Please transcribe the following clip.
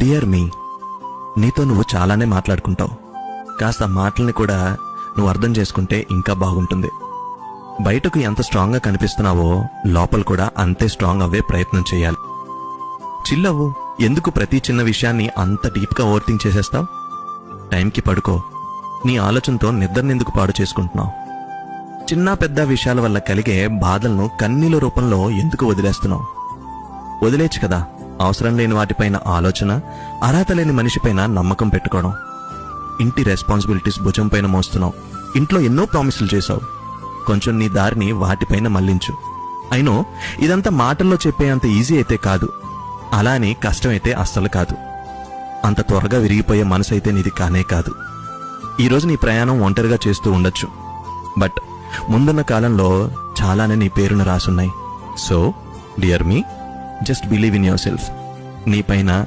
Dear మీ, నీతో నువ్వు చాలానే మాట్లాడుకుంటావు. కాస్త మాటల్ని కూడా నువ్వు అర్థం చేసుకుంటే ఇంకా బాగుంటుంది. బయటకు ఎంత స్ట్రాంగ్గా కనిపిస్తున్నావో లోపల కూడా అంతే స్ట్రాంగ్ అవ్వే ప్రయత్నం చేయాలి. చిల్లవు. ఎందుకు ప్రతి చిన్న విషయాన్ని అంత డీప్గా ఓవర్థింక్ చేసేస్తావు? టైంకి పడుకో. నీ ఆలోచనతో నిద్రనెందుకు పాడు చేసుకుంటున్నావు? చిన్న పెద్ద విషయాల వల్ల కలిగే బాధలను కన్నీల రూపంలో ఎందుకు వదిలేస్తున్నావు? వదిలేచ్చు కదా. అవసరం లేని వాటిపైన ఆలోచన, అర్హత లేని మనిషిపైన నమ్మకం పెట్టుకోవడం. ఇంటి రెస్పాన్సిబిలిటీస్ భుజం పైన మోస్తున్నావు. ఇంట్లో ఎన్నో ప్రామిసులు చేశావు. కొంచెం నీ దారిని వాటిపైన మళ్లించు. అయినో ఇదంతా మాటల్లో చెప్పేంత ఈజీ అయితే కాదు. అలా అని కష్టమైతే అస్సలు కాదు. అంత త్వరగా విరిగిపోయే మనసు అయితే నీది కానే కాదు. ఈరోజు నీ ప్రయాణం ఒంటరిగా చేస్తూ ఉండొచ్చు, బట్ ముందున్న కాలంలో చాలానే నీ పేరున రాసున్నాయి. So dear me, just believe in yourself. నీ పైన